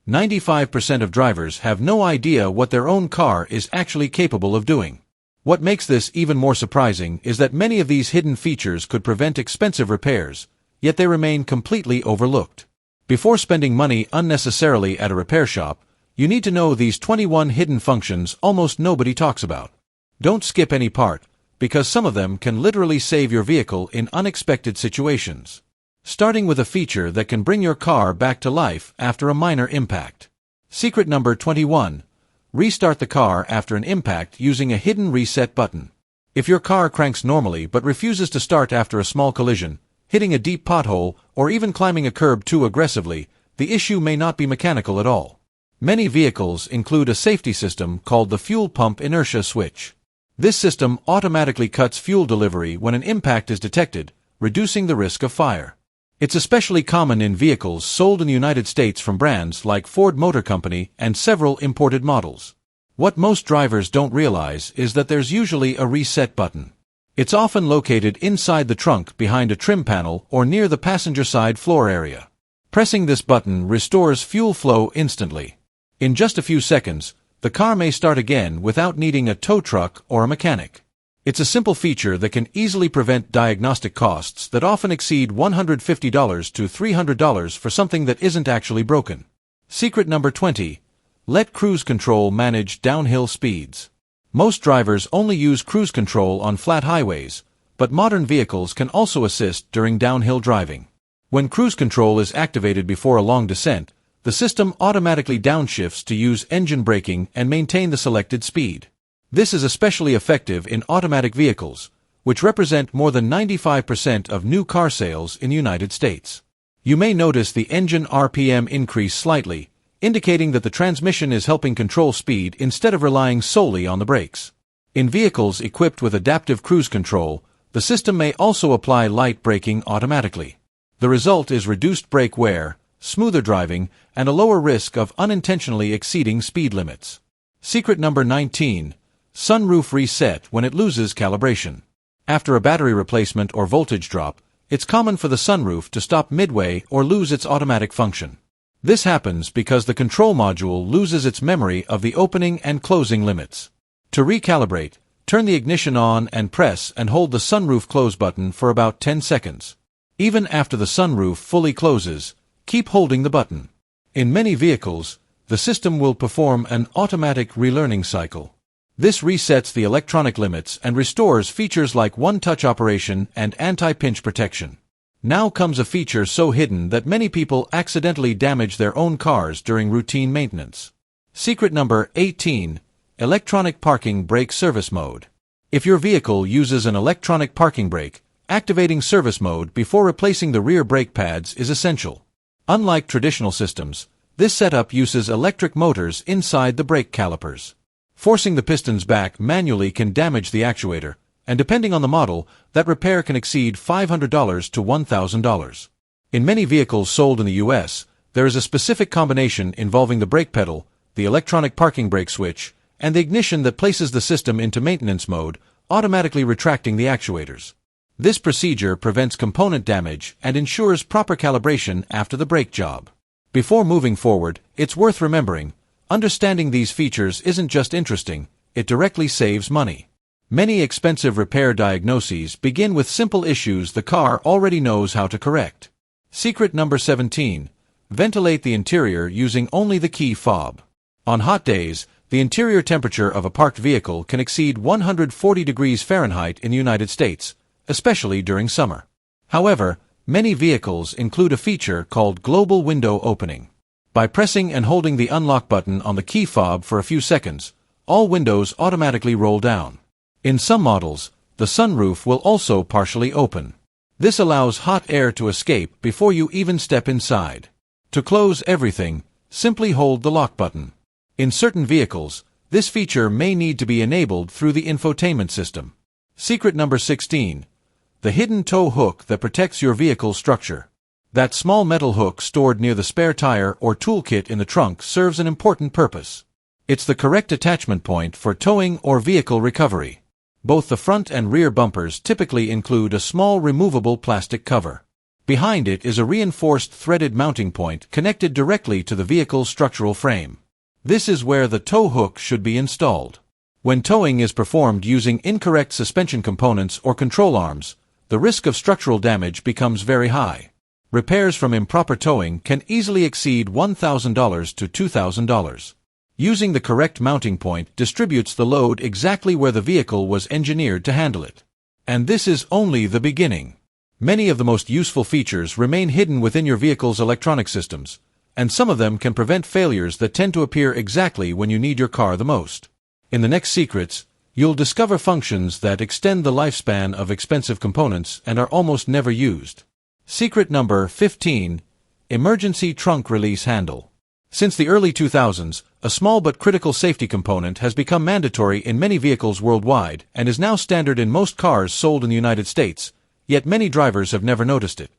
95% of drivers have no idea what their own car is actually capable of doing. What makes this even more surprising is that many of these hidden features could prevent expensive repairs, yet they remain completely overlooked. Before spending money unnecessarily at a repair shop, you need to know these 21 hidden functions almost nobody talks about. Don't skip any part, because some of them can literally save your vehicle in unexpected situations. Starting with a feature that can bring your car back to life after a minor impact. Secret number 21. Restart the car after an impact using a hidden reset button. If your car cranks normally but refuses to start after a small collision, hitting a deep pothole, or even climbing a curb too aggressively, the issue may not be mechanical at all. Many vehicles include a safety system called the fuel pump inertia switch. This system automatically cuts fuel delivery when an impact is detected, reducing the risk of fire. It's especially common in vehicles sold in the United States from brands like Ford Motor Company and several imported models. What most drivers don't realize is that there's usually a reset button. It's often located inside the trunk behind a trim panel or near the passenger side floor area. Pressing this button restores fuel flow instantly. In just a few seconds, the car may start again without needing a tow truck or a mechanic. It's a simple feature that can easily prevent diagnostic costs that often exceed $150 to $300 for something that isn't actually broken. Secret number 20. Let cruise control manage downhill speeds. Most drivers only use cruise control on flat highways, but modern vehicles can also assist during downhill driving. When cruise control is activated before a long descent, the system automatically downshifts to use engine braking and maintain the selected speed. This is especially effective in automatic vehicles, which represent more than 95% of new car sales in the United States. You may notice the engine RPM increase slightly, indicating that the transmission is helping control speed instead of relying solely on the brakes. In vehicles equipped with adaptive cruise control, the system may also apply light braking automatically. The result is reduced brake wear, smoother driving, and a lower risk of unintentionally exceeding speed limits. Secret number 19. Sunroof reset when it loses calibration. After a battery replacement or voltage drop, it's common for the sunroof to stop midway or lose its automatic function. This happens because the control module loses its memory of the opening and closing limits. To recalibrate, turn the ignition on and press and hold the sunroof close button for about 10 seconds. Even after the sunroof fully closes, keep holding the button. In many vehicles, the system will perform an automatic relearning cycle. This resets the electronic limits and restores features like one-touch operation and anti-pinch protection. Now comes a feature so hidden that many people accidentally damage their own cars during routine maintenance. Secret number 18. Electronic parking brake service mode. If your vehicle uses an electronic parking brake, activating service mode before replacing the rear brake pads is essential. Unlike traditional systems, this setup uses electric motors inside the brake calipers. Forcing the pistons back manually can damage the actuator, and depending on the model, that repair can exceed $500 to $1,000. In many vehicles sold in the US, there is a specific combination involving the brake pedal, the electronic parking brake switch, and the ignition that places the system into maintenance mode, automatically retracting the actuators. This procedure prevents component damage and ensures proper calibration after the brake job. Before moving forward, it's worth remembering, understanding these features isn't just interesting, it directly saves money. Many expensive repair diagnoses begin with simple issues the car already knows how to correct. Secret number 17. Ventilate the interior using only the key fob. On hot days, the interior temperature of a parked vehicle can exceed 140 degrees Fahrenheit in the United States, especially during summer. However, many vehicles include a feature called global window opening. By pressing and holding the unlock button on the key fob for a few seconds, all windows automatically roll down. In some models, the sunroof will also partially open. This allows hot air to escape before you even step inside. To close everything, simply hold the lock button. In certain vehicles, this feature may need to be enabled through the infotainment system. Secret number 16. The hidden tow hook that protects your vehicle's structure. That small metal hook stored near the spare tire or toolkit in the trunk serves an important purpose. It's the correct attachment point for towing or vehicle recovery. Both the front and rear bumpers typically include a small removable plastic cover. Behind it is a reinforced threaded mounting point connected directly to the vehicle's structural frame. This is where the tow hook should be installed. When towing is performed using incorrect suspension components or control arms, the risk of structural damage becomes very high. Repairs from improper towing can easily exceed $1,000 to $2,000. Using the correct mounting point distributes the load exactly where the vehicle was engineered to handle it. And this is only the beginning. Many of the most useful features remain hidden within your vehicle's electronic systems, and some of them can prevent failures that tend to appear exactly when you need your car the most. In the next Secrets, you'll discover functions that extend the lifespan of expensive components and are almost never used. Secret number 15. Emergency Trunk Release Handle. Since the early 2000s, a small but critical safety component has become mandatory in many vehicles worldwide and is now standard in most cars sold in the United States, yet many drivers have never noticed it.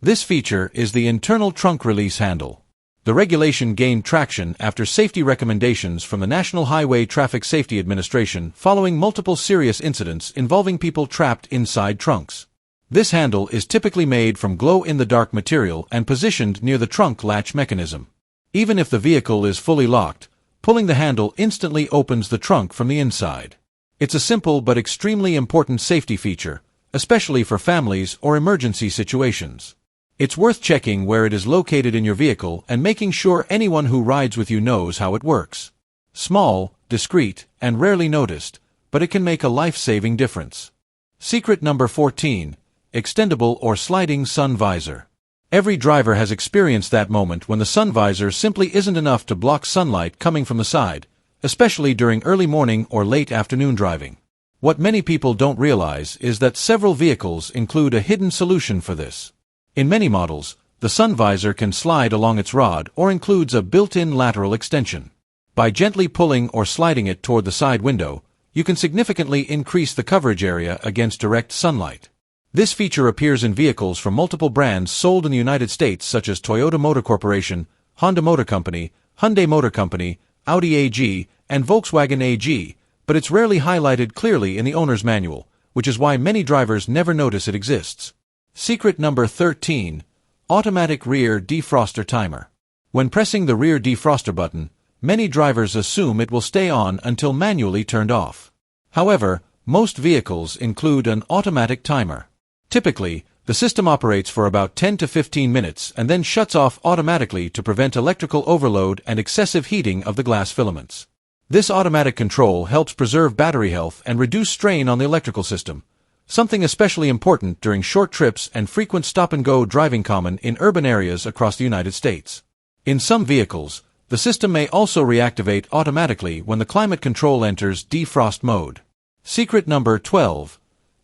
This feature is the internal trunk release handle. The regulation gained traction after safety recommendations from the National Highway Traffic Safety Administration following multiple serious incidents involving people trapped inside trunks. This handle is typically made from glow-in-the-dark material and positioned near the trunk latch mechanism. Even if the vehicle is fully locked, pulling the handle instantly opens the trunk from the inside. It's a simple but extremely important safety feature, especially for families or emergency situations. It's worth checking where it is located in your vehicle and making sure anyone who rides with you knows how it works. Small, discreet, and rarely noticed, but it can make a life-saving difference. Secret number 14. Extendable or sliding sun visor. Every driver has experienced that moment when the sun visor simply isn't enough to block sunlight coming from the side, especially during early morning or late afternoon driving. What many people don't realize is that several vehicles include a hidden solution for this. In many models, the sun visor can slide along its rod or includes a built-in lateral extension. By gently pulling or sliding it toward the side window, you can significantly increase the coverage area against direct sunlight. This feature appears in vehicles from multiple brands sold in the United States such as Toyota Motor Corporation, Honda Motor Company, Hyundai Motor Company, Audi AG, and Volkswagen AG, but it's rarely highlighted clearly in the owner's manual, which is why many drivers never notice it exists. Secret number 13. Automatic Rear Defroster Timer. When pressing the rear defroster button, many drivers assume it will stay on until manually turned off. However, most vehicles include an automatic timer. Typically, the system operates for about 10 to 15 minutes and then shuts off automatically to prevent electrical overload and excessive heating of the glass filaments. This automatic control helps preserve battery health and reduce strain on the electrical system, something especially important during short trips and frequent stop-and-go driving common in urban areas across the United States. In some vehicles, the system may also reactivate automatically when the climate control enters defrost mode. Secret number 12.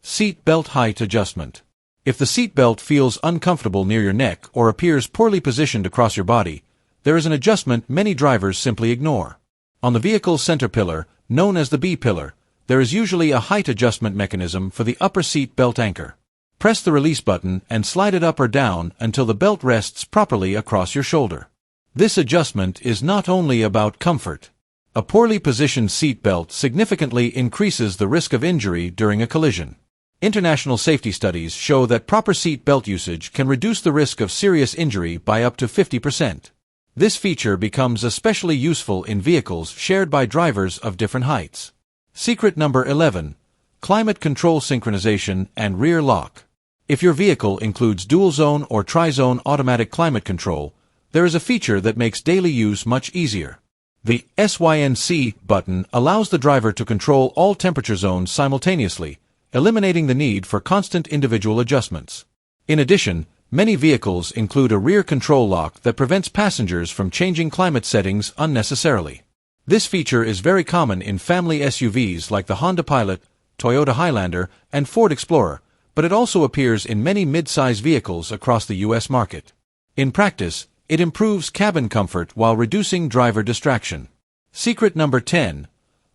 Seat belt height adjustment. If the seat belt feels uncomfortable near your neck or appears poorly positioned across your body, there is an adjustment many drivers simply ignore. On the vehicle's center pillar, known as the B-pillar, there is usually a height adjustment mechanism for the upper seat belt anchor. Press the release button and slide it up or down until the belt rests properly across your shoulder. This adjustment is not only about comfort. A poorly positioned seat belt significantly increases the risk of injury during a collision. International safety studies show that proper seat belt usage can reduce the risk of serious injury by up to 50%. This feature becomes especially useful in vehicles shared by drivers of different heights. Secret number 11. Climate control synchronization and rear lock. If your vehicle includes dual-zone or tri-zone automatic climate control, there is a feature that makes daily use much easier. The SYNC button allows the driver to control all temperature zones simultaneously, eliminating the need for constant individual adjustments. In addition, many vehicles include a rear control lock that prevents passengers from changing climate settings unnecessarily. This feature is very common in family SUVs like the Honda Pilot, Toyota Highlander, and Ford Explorer, but it also appears in many mid-size vehicles across the U.S. market. In practice, it improves cabin comfort while reducing driver distraction. Secret number 10.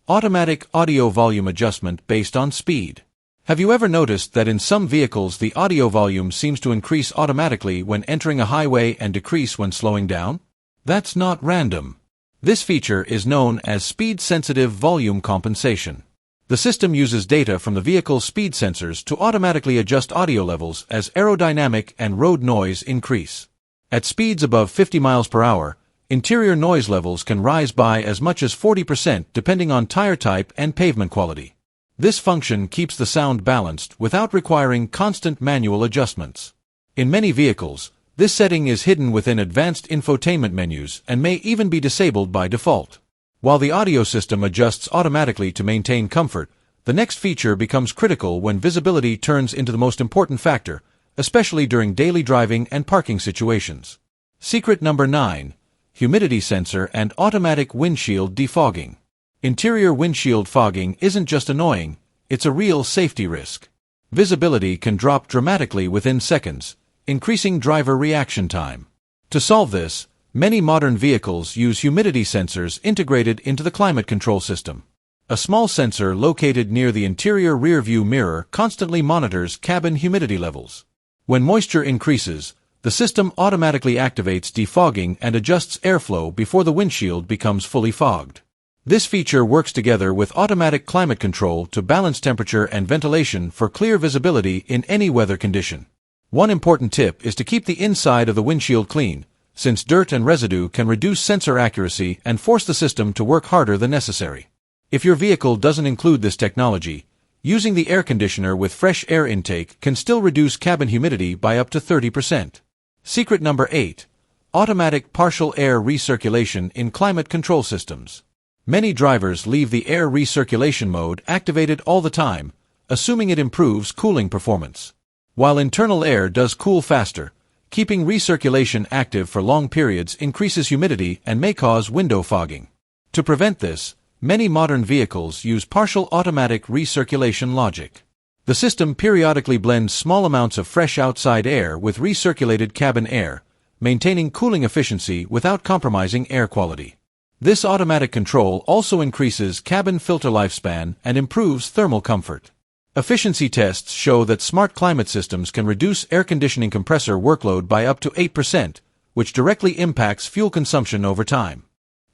Automatic audio volume adjustment based on speed. Have you ever noticed that in some vehicles the audio volume seems to increase automatically when entering a highway and decrease when slowing down? That's not random. This feature is known as speed-sensitive volume compensation. The system uses data from the vehicle's speed sensors to automatically adjust audio levels as aerodynamic and road noise increase. At speeds above 50 miles per hour, interior noise levels can rise by as much as 40% depending on tire type and pavement quality. This function keeps the sound balanced without requiring constant manual adjustments. In many vehicles, this setting is hidden within advanced infotainment menus and may even be disabled by default. While the audio system adjusts automatically to maintain comfort, the next feature becomes critical when visibility turns into the most important factor, especially during daily driving and parking situations. Secret number 9. Humidity sensor and automatic windshield defogging. Interior windshield fogging isn't just annoying, it's a real safety risk. Visibility can drop dramatically within seconds, increasing driver reaction time. To solve this, many modern vehicles use humidity sensors integrated into the climate control system. A small sensor located near the interior rear-view mirror constantly monitors cabin humidity levels. When moisture increases, the system automatically activates defogging and adjusts airflow before the windshield becomes fully fogged. This feature works together with automatic climate control to balance temperature and ventilation for clear visibility in any weather condition. One important tip is to keep the inside of the windshield clean, since dirt and residue can reduce sensor accuracy and force the system to work harder than necessary. If your vehicle doesn't include this technology, using the air conditioner with fresh air intake can still reduce cabin humidity by up to 30%. Secret number 8. Automatic partial air recirculation in climate control systems. Many drivers leave the air recirculation mode activated all the time, assuming it improves cooling performance. While internal air does cool faster, keeping recirculation active for long periods increases humidity and may cause window fogging. To prevent this, many modern vehicles use partial automatic recirculation logic. The system periodically blends small amounts of fresh outside air with recirculated cabin air, maintaining cooling efficiency without compromising air quality. This automatic control also increases cabin filter lifespan and improves thermal comfort. Efficiency tests show that smart climate systems can reduce air conditioning compressor workload by up to 8%, which directly impacts fuel consumption over time.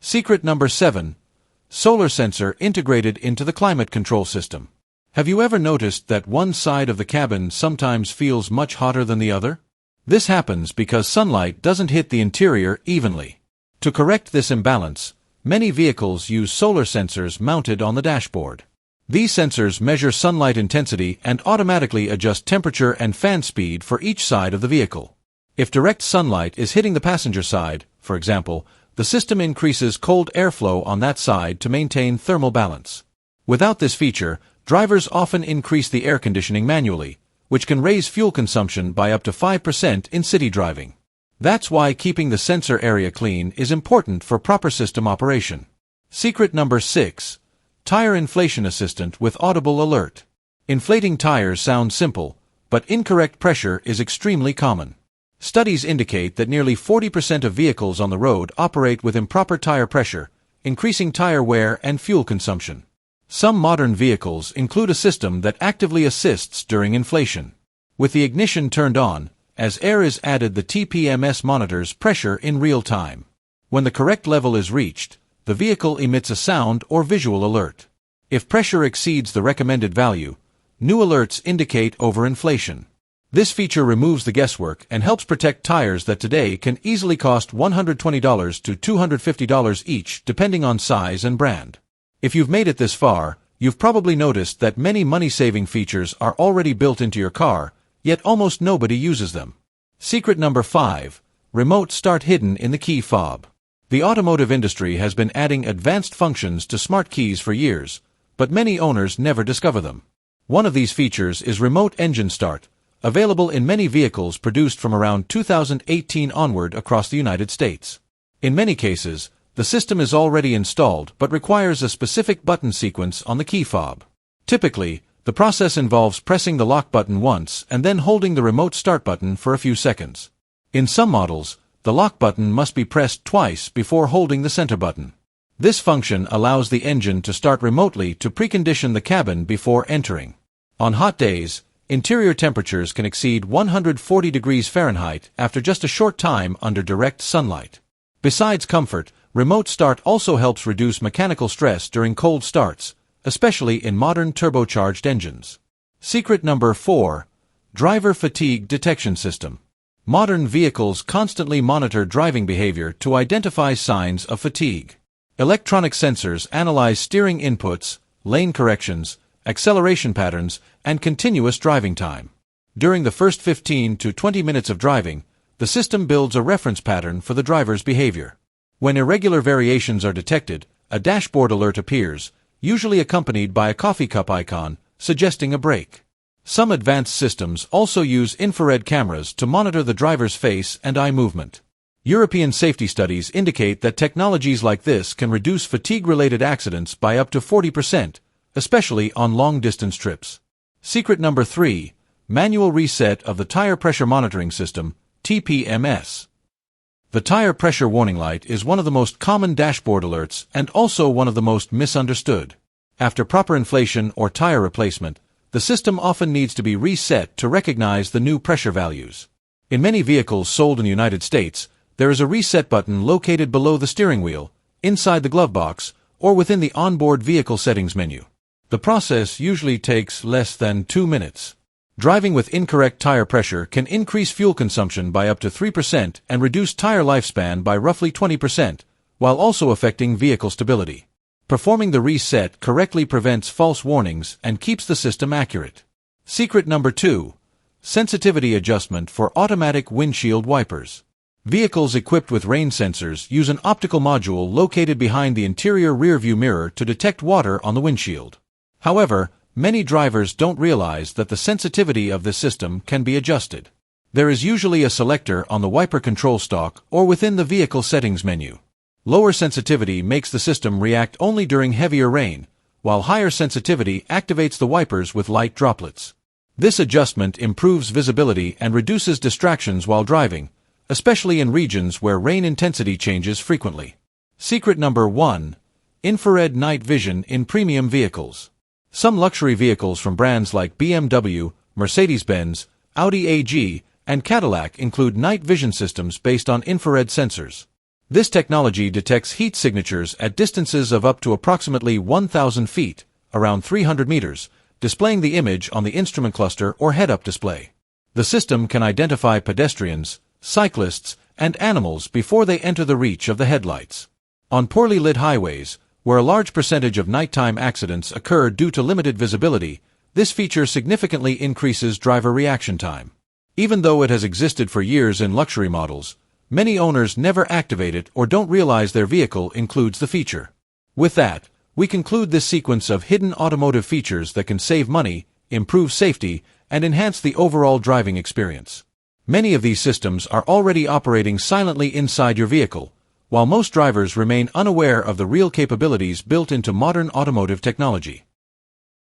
Secret number 7. Solar sensor integrated into the climate control system. Have you ever noticed that one side of the cabin sometimes feels much hotter than the other? This happens because sunlight doesn't hit the interior evenly. To correct this imbalance, many vehicles use solar sensors mounted on the dashboard. These sensors measure sunlight intensity and automatically adjust temperature and fan speed for each side of the vehicle. If direct sunlight is hitting the passenger side, for example, the system increases cold airflow on that side to maintain thermal balance. Without this feature, drivers often increase the air conditioning manually, which can raise fuel consumption by up to 5% in city driving. That's why keeping the sensor area clean is important for proper system operation. Secret number 6. Tire inflation assistant with audible alert. Inflating tires sounds simple, but incorrect pressure is extremely common. Studies indicate that nearly 40% of vehicles on the road operate with improper tire pressure, increasing tire wear and fuel consumption. Some modern vehicles include a system that actively assists during inflation. With the ignition turned on, as air is added, the TPMS monitors pressure in real time. When the correct level is reached, the vehicle emits a sound or visual alert. If pressure exceeds the recommended value, new alerts indicate overinflation. This feature removes the guesswork and helps protect tires that today can easily cost $120 to $250 each depending on size and brand. If you've made it this far, you've probably noticed that many money-saving features are already built into your car, yet almost nobody uses them. Secret number 5. Remote start hidden in the key fob. The automotive industry has been adding advanced functions to smart keys for years, but many owners never discover them. One of these features is remote engine start, available in many vehicles produced from around 2018 onward across the United States. In many cases, the system is already installed but requires a specific button sequence on the key fob. Typically, the process involves pressing the lock button once and then holding the remote start button for a few seconds. In some models, the lock button must be pressed twice before holding the center button. This function allows the engine to start remotely to precondition the cabin before entering. On hot days, interior temperatures can exceed 140 degrees Fahrenheit after just a short time under direct sunlight. Besides comfort, remote start also helps reduce mechanical stress during cold starts, especially in modern turbocharged engines. Secret number 4. Driver Fatigue Detection System. Modern vehicles constantly monitor driving behavior to identify signs of fatigue. Electronic sensors analyze steering inputs, lane corrections, acceleration patterns, and continuous driving time. During the first 15 to 20 minutes of driving, the system builds a reference pattern for the driver's behavior. When irregular variations are detected, a dashboard alert appears, usually accompanied by a coffee cup icon, suggesting a break. Some advanced systems also use infrared cameras to monitor the driver's face and eye movement. European safety studies indicate that technologies like this can reduce fatigue-related accidents by up to 40%, especially on long-distance trips. Secret number 3. Manual reset of the tire pressure monitoring system, TPMS. The tire pressure warning light is one of the most common dashboard alerts and also one of the most misunderstood. After proper inflation or tire replacement, the system often needs to be reset to recognize the new pressure values. In many vehicles sold in the United States, there is a reset button located below the steering wheel, inside the glove box, or within the onboard vehicle settings menu. The process usually takes less than 2 minutes. Driving with incorrect tire pressure can increase fuel consumption by up to 3% and reduce tire lifespan by roughly 20%, while also affecting vehicle stability. Performing the reset correctly prevents false warnings and keeps the system accurate. Secret number 2. Sensitivity adjustment for automatic windshield wipers. Vehicles equipped with rain sensors use an optical module located behind the interior rearview mirror to detect water on the windshield. However, many drivers don't realize that the sensitivity of this system can be adjusted. There is usually a selector on the wiper control stalk or within the vehicle settings menu. Lower sensitivity makes the system react only during heavier rain, while higher sensitivity activates the wipers with light droplets. This adjustment improves visibility and reduces distractions while driving, especially in regions where rain intensity changes frequently. Secret number 1. Infrared night vision in premium vehicles. Some luxury vehicles from brands like BMW, Mercedes-Benz, Audi AG, and Cadillac include night vision systems based on infrared sensors. This technology detects heat signatures at distances of up to approximately 1,000 feet, around 300 meters, displaying the image on the instrument cluster or head-up display. The system can identify pedestrians, cyclists, and animals before they enter the reach of the headlights. On poorly lit highways, where a large percentage of nighttime accidents occur due to limited visibility, this feature significantly increases driver reaction time. Even though it has existed for years in luxury models, many owners never activate it or don't realize their vehicle includes the feature. With that, we conclude this sequence of hidden automotive features that can save money, improve safety, and enhance the overall driving experience. Many of these systems are already operating silently inside your vehicle, while most drivers remain unaware of the real capabilities built into modern automotive technology.